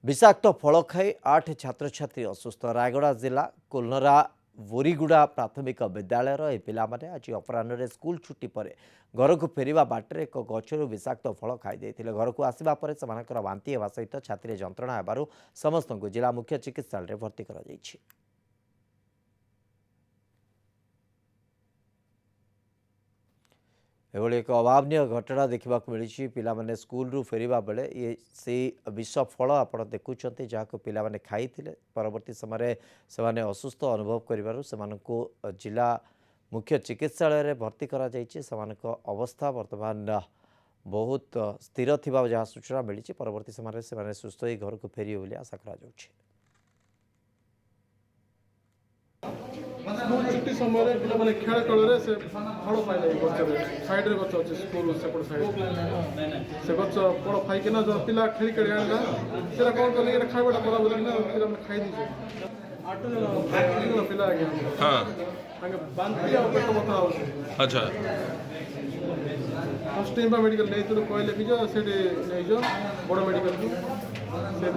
विषाक्त फल खाई 8 छात्र छात्री असुस्थ। रायगड़ा जिला कोल्नरा बोरीगुड़ा प्राथमिक विद्यालय यह पिलामाने आज अपराह स्कूल छुट्टी पर घर को फेरिया बाटर एक गचर विषाक्त फल खाई घर को आसवा पर बांति होगा सहित छाती जंत्रणा होगार समस्त जिला मुख्य चिकित्सालय भर्ती कर एभली एक अभावनीय घटना देखा मिली। पिलामाने स्कूल रू फेरिबा बेले ये से विष फल आप देखुं जहाँ पिलामाने खाई परवर्ती समय से असुस्थ अनुभव कर जिला मुख्य चिकित्सालय भर्ती करा अवस्था वर्तमान बहुत स्थिर थिबा जहाँ सूचना मिली। परवर्ती समय से सुस्थ हो घर को फेरिबे बोली आशा करा जाउछि। स्कूल छुट्टी समय पे खेल कल से फल पाइले साइड गच अच्छे स्कूल सेपट साइड से गच फल खाइकिना जो पिला खेल कर आना से कौन कल खाइबा बड़ा बोलिकिना खाई दी 8 जन पिला आगे बांति आ पेट बता अच्छा फर्स्ट टाइम मेडिकल नहीं कहले कि जो से बड़ मेडिकल से